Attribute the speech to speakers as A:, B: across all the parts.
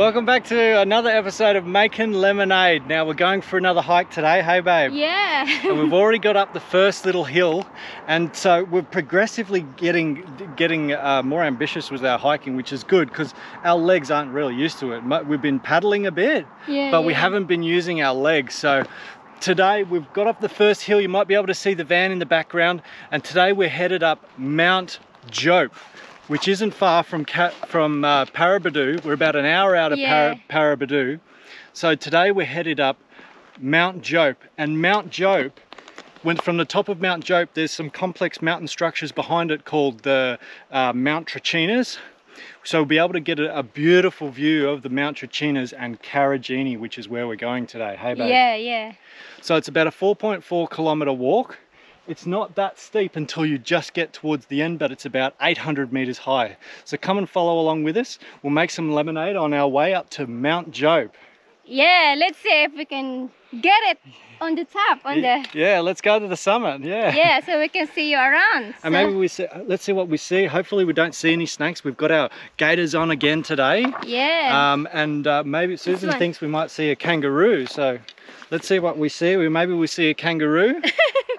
A: Welcome back to another episode of Making Lemonade. Now we're going for another hike today, hey babe?
B: Yeah.
A: And we've already got up the first little hill, and so we're progressively getting more ambitious with our hiking, which is good because our legs aren't really used to it. We've been paddling a bit, but we haven't been using our legs. So today we've got up the first hill. You might be able to see the van in the background, and today we're headed up Mount Jope, which isn't far from Paraburdoo. We're about an hour out of Paraburdoo. So today we're headed up Mount Jope. And Mount Jope, from the top of Mount Jope, there's some complex mountain structures behind it called the Mount Trachinas. So we'll be able to get a beautiful view of the Mount Trachinas and Carragini, which is where we're going today. Hey babe?
B: Yeah.
A: So it's about a 4.4 kilometer walk. It's not that steep until you just get towards the end, but it's about 800 meters high. So come and follow along with us. We'll make some lemonade on our way up to Mount Jope.
B: Yeah, let's see if we can get it on the top,
A: Yeah, let's go to the summit,
B: Yeah, so we can see you around.
A: And maybe let's see what we see. Hopefully we don't see any snakes. We've got our gaiters on again today.
B: Yeah.
A: Maybe Susan thinks we might see a kangaroo, so let's see what we see. Maybe we see a kangaroo.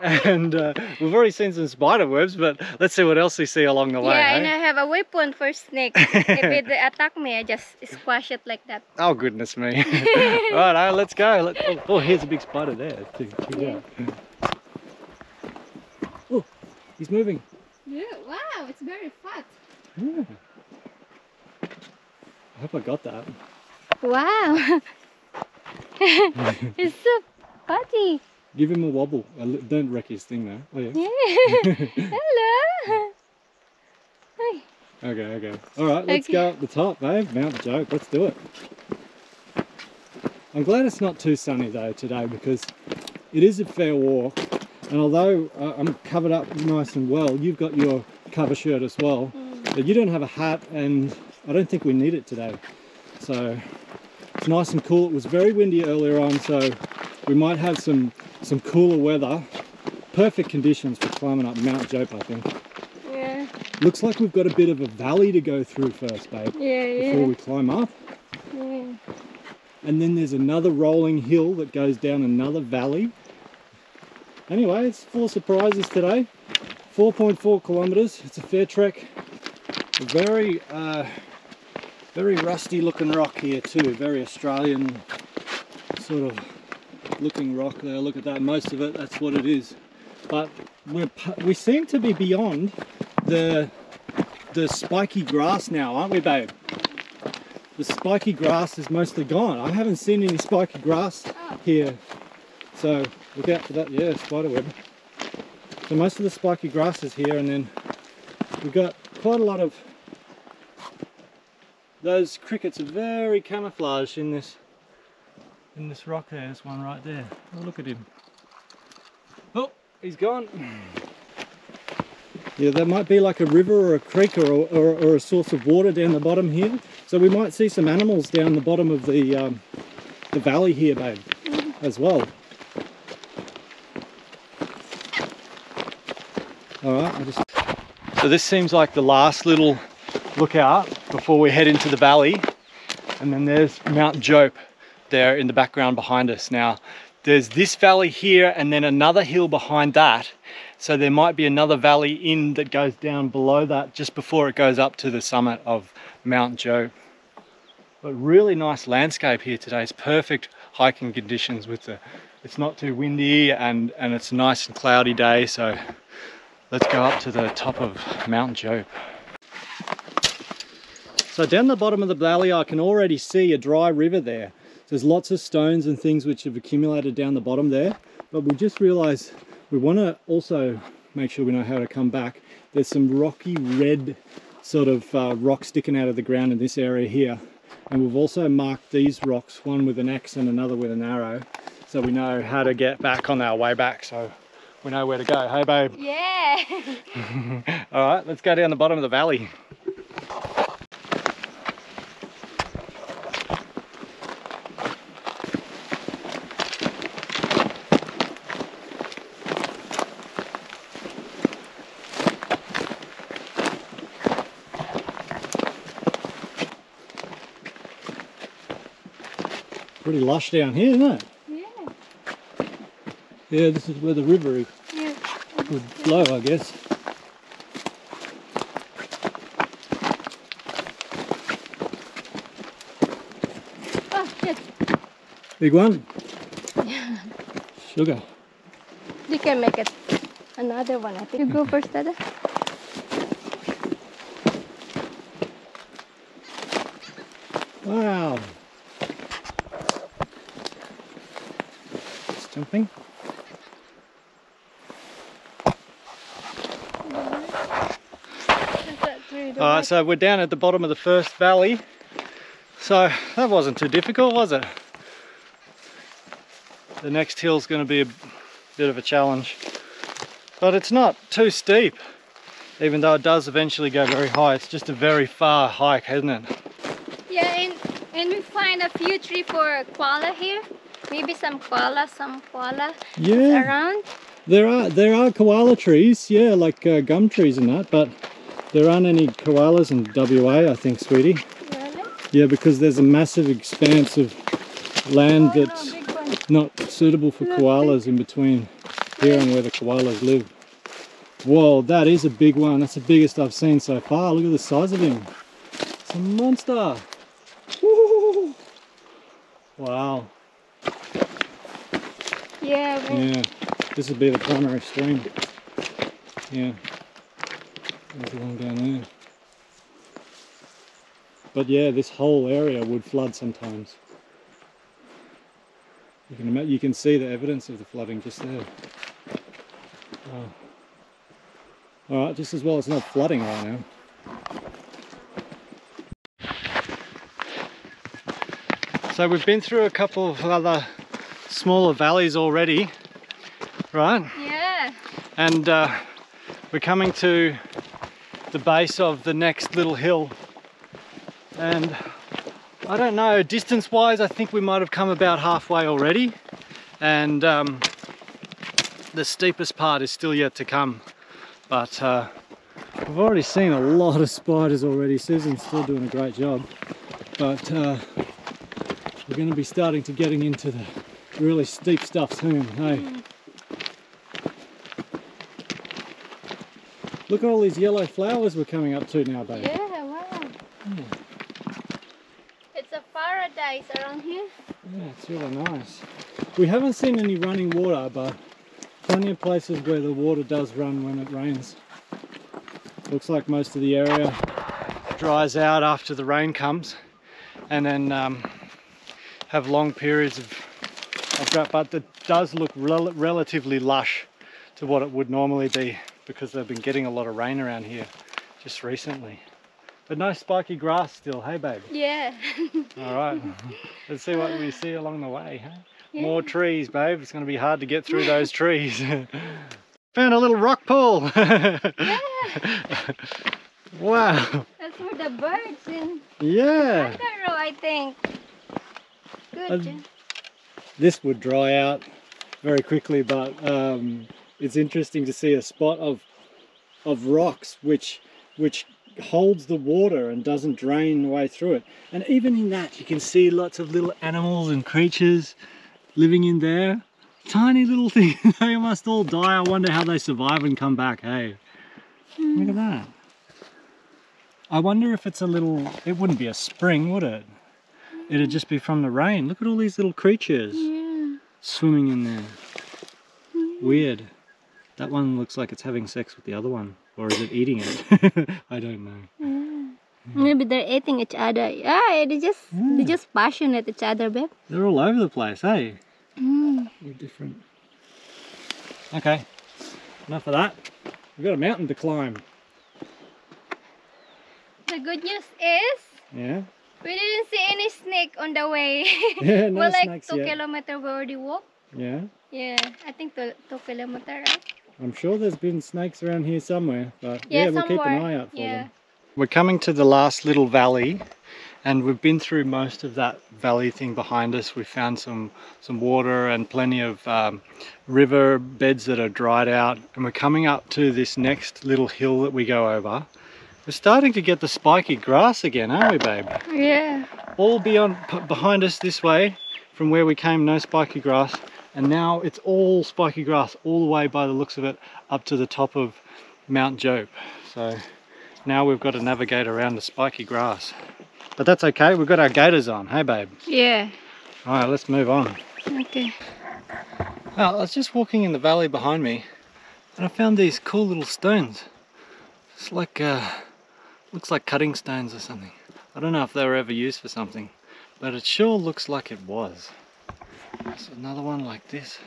A: And we've already seen some spider webs, but let's see what else we see along the way.
B: Yeah, and I have a weapon for snake. If it attack me, I just squash it like that.
A: Oh goodness me. Right, let's go. Oh, here's a big spider there. Oh, he's moving.
B: Yeah, wow, it's very fat.
A: Yeah. I hope I got that.
B: Wow. It's so fatty.
A: Give him a wobble. Don't wreck his thing though. Oh yeah.
B: Hello. Hi.
A: Okay. Alright, let's go up the top, babe. Mount Jope. Let's do it. I'm glad it's not too sunny though today, because it is a fair walk. And although I'm covered up nice and well, you've got your cover shirt as well. But you don't have a hat, and I don't think we need it today. So it's nice and cool. It was very windy earlier on, so we might have some cooler weather. Perfect conditions for climbing up Mount Jope, I think.
B: Yeah.
A: Looks like we've got a bit of a valley to go through first, babe. Before we climb up.
B: Yeah.
A: And then there's another rolling hill that goes down another valley. Anyway, it's full of surprises today. 4.4 kilometers. It's a fair trek. A very rusty looking rock here too. Very Australian sort of looking rock there. Look at that. Most of it, that's what it is. But we seem to be beyond the spiky grass now, aren't we, babe? The spiky grass is mostly gone. I haven't seen any spiky grass here. So look out for that. Yeah, spider web. So most of the spiky grass is here, and then we've got quite a lot of those crickets are very camouflaged in this rock there. There's one right there. Oh, look at him. Oh, he's gone. Yeah, there might be like a river or a creek or a source of water down the bottom here. So we might see some animals down the bottom of the valley here, babe, as well. All right. So this seems like the last little lookout before we head into the valley, and then there's Mount Jope there in the background behind us. Now there's this valley here and then another hill behind that, so there might be another valley in that goes down below that just before it goes up to the summit of Mount Jope. But really nice landscape here today. It's perfect hiking conditions with it's not too windy and it's a nice and cloudy day, so let's go up to the top of Mount Jope. So down the bottom of the valley I can already see a dry river there. There's lots of stones and things which have accumulated down the bottom there, but we just realized we want to also make sure we know how to come back. There's some rocky red sort of rock sticking out of the ground in this area here, and we've also marked these rocks, one with an X and another with an arrow, so we know how to get back on our way back, so we know where to go. Hey babe?
B: Yeah.
A: All right, let's go down the bottom of the valley. pretty lush down here, isn't it?
B: Yeah.
A: Yeah, this is where the river
B: Yeah.
A: would flow, I guess.
B: Oh shit.
A: Big one.
B: Yeah.
A: Sugar.
B: You can make it another one, I think. You go first, Dada.
A: Wow. It's jumping. Alright, so we're down at the bottom of the first valley. So that wasn't too difficult, was it? The next hill's going to be a bit of a challenge. But it's not too steep, even though it does eventually go very high. It's just a very far hike, isn't it?
B: Yeah, and we find a few trees for koala here. Maybe some koala
A: Yeah.
B: around.
A: There are koala trees, yeah, like gum trees and that, but there aren't any koalas in WA, I think, sweetie.
B: Really?
A: Yeah, because there's a massive expanse of land
B: Oh,
A: that's
B: no, big one.
A: not suitable for
B: Look,
A: koalas in between here and where the koalas live. Whoa, that is a big one. That's the biggest I've seen so far. Look at the size of him. It's a monster. Woo! Wow.
B: Yeah,
A: Yeah, this would be the primary stream. Yeah. There's one down there. But yeah, this whole area would flood sometimes. You can see the evidence of the flooding just there. Oh. Alright, just as well it's not flooding right now. So we've been through a couple of other smaller valleys already, right?
B: yeah.
A: And we're coming to the base of the next little hill. And I don't know, distance wise I think we might have come about halfway already, and the steepest part is still yet to come, but we've already seen a lot of spiders already. Susan's still doing a great job, but we're going to be starting to getting into the really steep stuff soon, hey? Look at all these yellow flowers we're coming up to now, babe.
B: Yeah, wow.
A: Yeah.
B: It's a paradise around here.
A: Yeah, it's really nice. We haven't seen any running water, but plenty of places where the water does run when it rains. Looks like most of the area dries out after the rain comes, and then have long periods of drought, but it does look relatively lush to what it would normally be, because they've been getting a lot of rain around here just recently. But no spiky grass still, hey babe?
B: Yeah.
A: Alright, let's see what we see along the way, hey?
B: Yeah.
A: More trees, babe. It's going to be hard to get through those trees. Found a little rock pool.
B: Yeah.
A: Wow.
B: That's for the birds in
A: Yeah.
B: kangaroo, I think. Good. Jen.
A: This would dry out very quickly, but it's interesting to see a spot of rocks which holds the water and doesn't drain away through it. And even in that you can see lots of little animals and creatures living in there. Tiny little things. They must all die. I wonder how they survive and come back, hey? Look at that. I wonder if it's a little, it wouldn't be a spring, would it? It'd just be from the rain. Look at all these little creatures swimming in there. Weird. That one looks like it's having sex with the other one. Or is it eating it? I don't know.
B: Maybe they're eating each other. Yeah, they're just passionate at each other, babe.
A: They're all over the place, hey? They're different. Okay, enough of that. We've got a mountain to climb.
B: The good news is
A: Yeah?
B: we didn't see any snake on the way.
A: Yeah, no
B: We're like
A: snakes
B: 2
A: yet.
B: kilometers we already walked.
A: Yeah?
B: Yeah, I think 2 kilometers, right?
A: I'm sure there's been snakes around here somewhere, but
B: Yeah,
A: yeah, we'll keep an
B: somewhere.
A: eye out for
B: Yeah.
A: them. We're coming to the last little valley, and we've been through most of that valley thing behind us. We found some water and plenty of river beds that are dried out, and we're coming up to this next little hill that we go over. We're starting to get the spiky grass again, aren't we, babe?
B: Yeah.
A: All behind us this way, from where we came, no spiky grass, and now it's all spiky grass all the way, by the looks of it, up to the top of Mount Jope. So now we've got to navigate around the spiky grass. But that's okay, we've got our gaiters on, hey babe?
B: Yeah.
A: Alright, let's move on.
B: Okay.
A: Well, I was just walking in the valley behind me and I found these cool little stones. It's like, looks like cutting stones or something. I don't know if they were ever used for something, but it sure looks like it was. There's another one like this,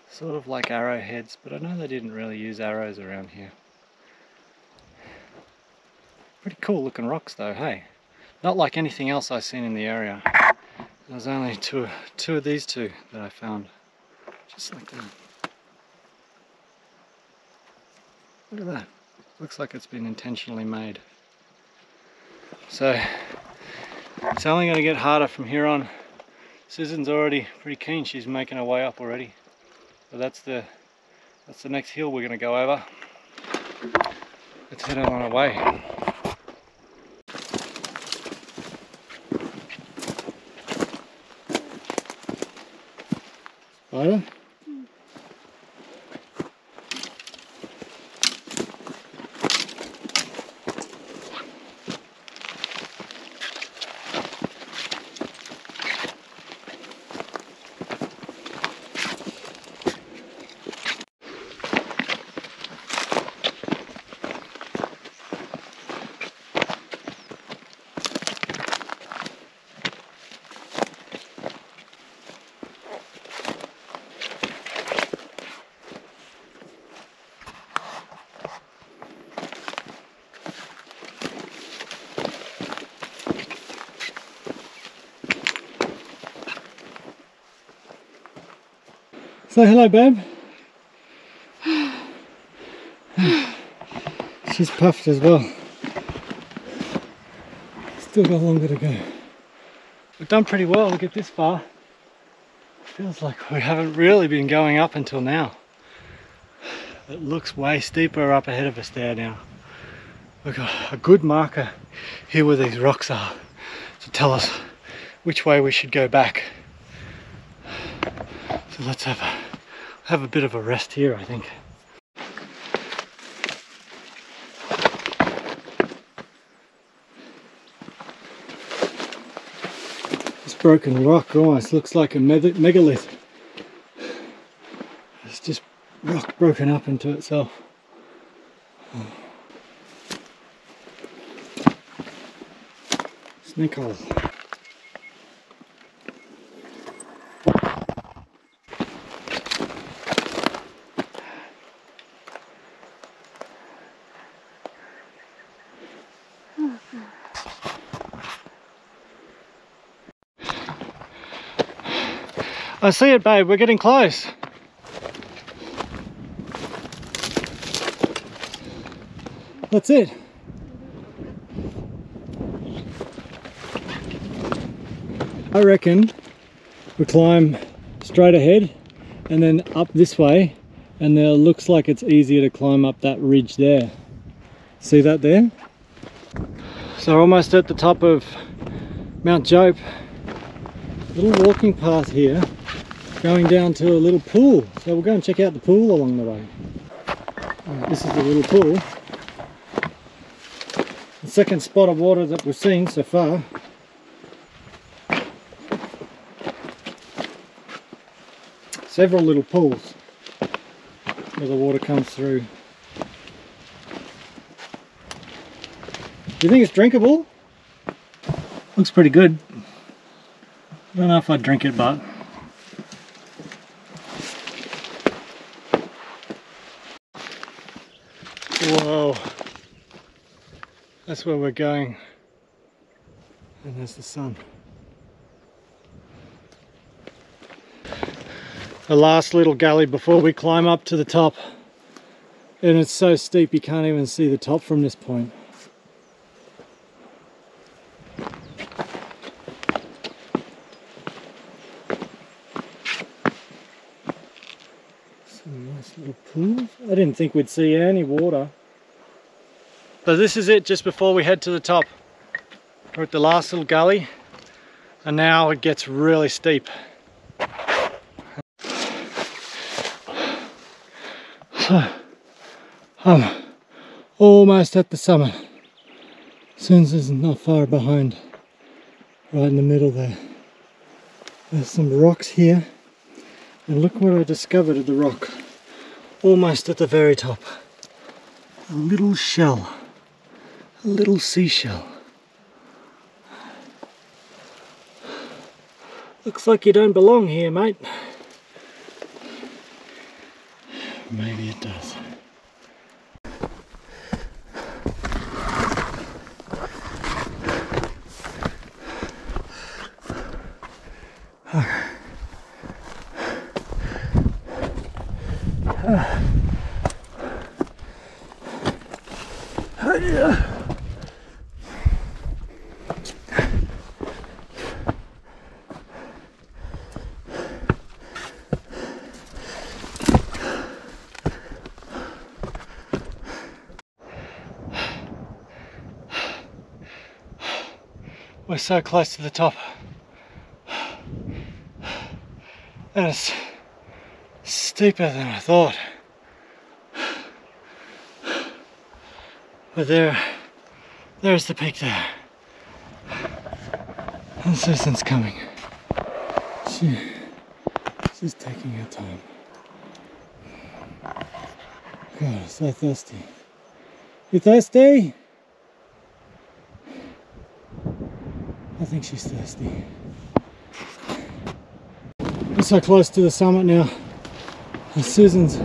A: sort of like arrowheads, but I know they didn't really use arrows around here. Pretty cool looking rocks though, hey? Not like anything else I've seen in the area. There's only two of these two that I found. Just like that. Look at that. Looks like it's been intentionally made. So it's only going to get harder from here on. Susan's already pretty keen. She's making her way up already. So that's the next hill we're going to go over. Let's head on our way. Spider? Say hello, babe. She's puffed as well. Still got longer to go. We've done pretty well to get this far. Feels like we haven't really been going up until now. It looks way steeper up ahead of us there now. We've got a good marker here where these rocks are to tell us which way we should go back. So let's have a bit of a rest here, I think. This broken rock almost looks like a megalith. It's just rock broken up into itself. Snake holes. I see it, babe, we're getting close. That's it. I reckon we climb straight ahead and then up this way, and then it looks like it's easier to climb up that ridge there. See that there? So we're almost at the top of Mount Jope. Little walking path here going down to a little pool, so we'll go and check out the pool along the way. This is the little pool, the second spot of water that we've seen so far. Several little pools where the water comes through. Do you think it's drinkable? Looks pretty good. I don't know if I'd drink it, but whoa, that's where we're going, and there's the sun. The last little gully before we climb up to the top, and it's so steep you can't even see the top from this point. Some nice little pools. I didn't think we'd see any water. So this is it just before we head to the top. We're at the last little gully, and now it gets really steep. So, I'm almost at the summit. Susan's is not far behind, right in the middle there. There's some rocks here, and look what I discovered at the rock, almost at the very top. A little shell, a little seashell. Looks like you don't belong here, mate. Maybe it does. We're so close to the top, and it's steeper than I thought. But there's the peak there. And Susan's coming. She's taking her time. God, I'm so thirsty. You thirsty? I think she's thirsty. We're so close to the summit now. And Susan's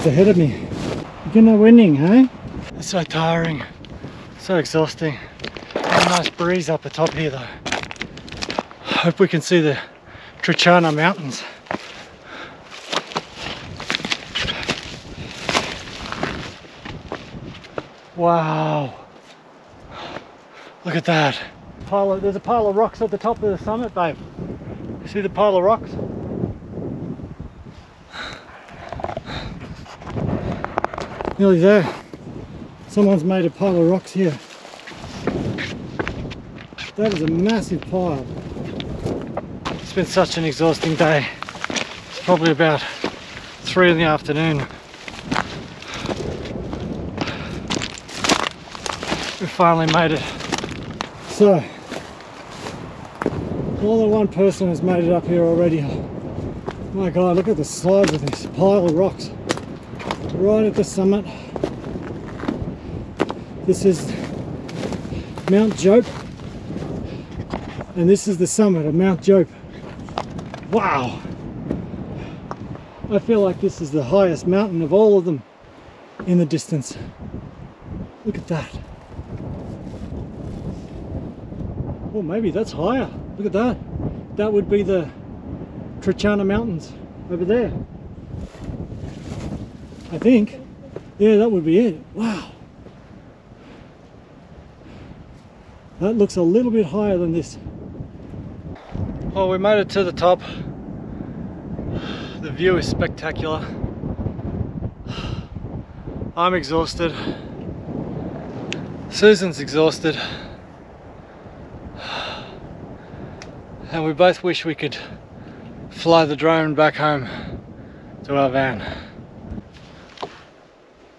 A: ahead of me. You're not winning, hey? It's so tiring, so exhausting. Got a nice breeze up the top here though. Hope we can see the Trichana Mountains. Wow. Look at that. There's a pile of rocks at the top of the summit, babe. You see the pile of rocks? Nearly there. Someone's made a pile of rocks here. That is a massive pile. It's been such an exhausting day. It's probably about 3 in the afternoon. We finally made it. So, more than one person has made it up here already. My God, look at the size of this pile of rocks. Right at the summit. This is Mount Jope, and this is the summit of Mount Jope. Wow! I feel like this is the highest mountain of all of them in the distance. Look at that. Well, maybe that's higher. Look at that. That would be the Trichana Mountains over there. I think. Yeah, that would be it. Wow. That looks a little bit higher than this. Well, we made it to the top. The view is spectacular. I'm exhausted. Susan's exhausted. And we both wish we could fly the drone back home to our van.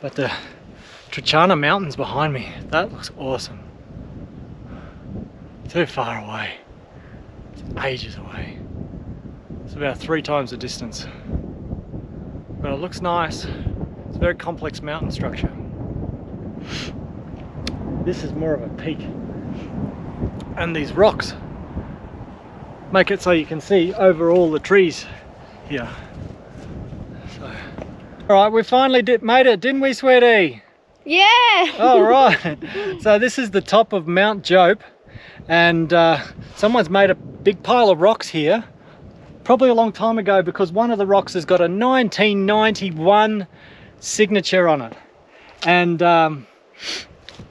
A: But the Trichana Mountains behind me, that looks awesome. Too far away. It's ages away. It's about 3 times the distance. But it looks nice. It's a very complex mountain structure. This is more of a peak. And these rocks make it so you can see over all the trees here. So, all right, we finally made it, didn't we, sweetie?
B: Yeah!
A: All right. So this is the top of Mount Jope, and someone's made a big pile of rocks here, probably a long time ago, because one of the rocks has got a 1991 signature on it. And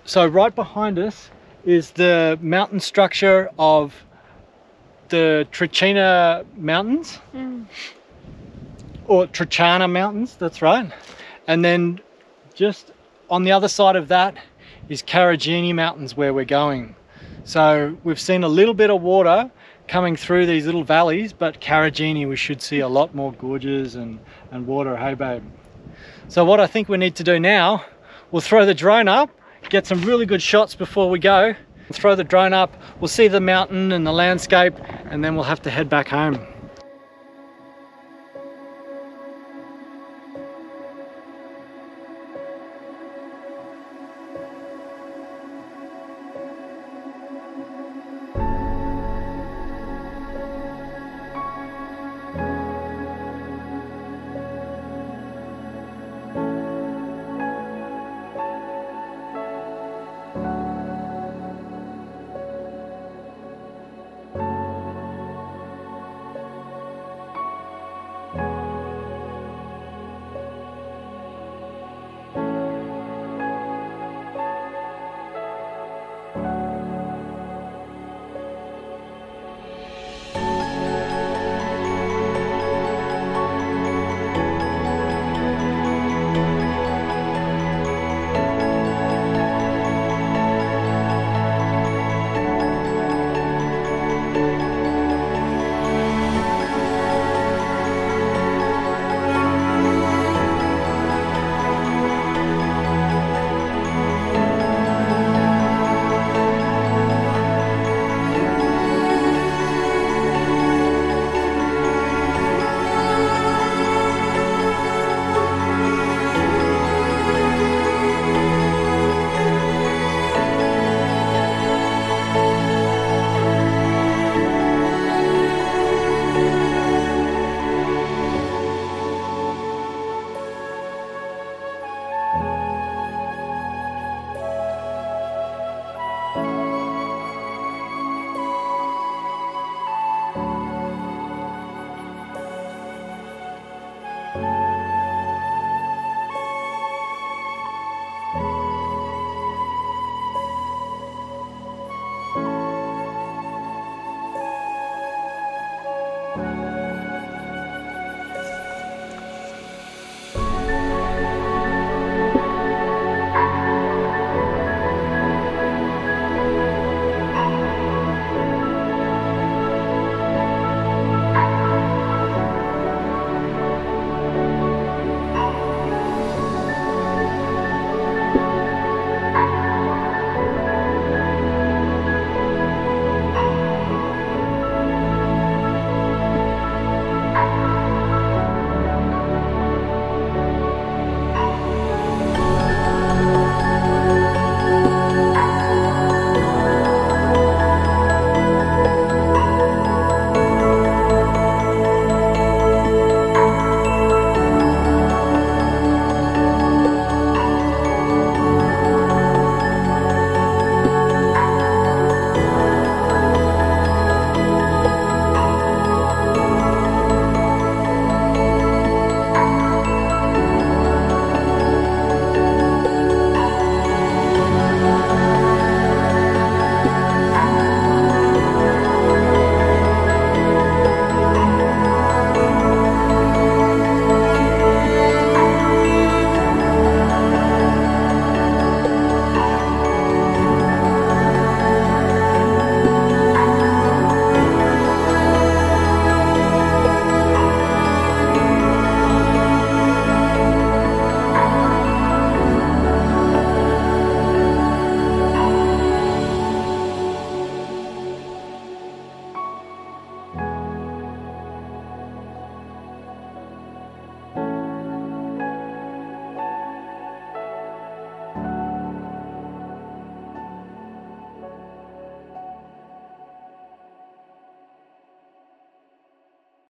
A: so right behind us is the mountain structure of the Trichina Mountains, or Trichana Mountains, that's right. And then just on the other side of that is Karajini Mountains, where we're going. So we've seen a little bit of water coming through these little valleys, but Carragini we should see a lot more gorges and water, hey babe? So what I think we need to do now, we'll throw the drone up, get some really good shots before we go, throw the drone up, we'll see the mountain and the landscape, and then we'll have to head back home.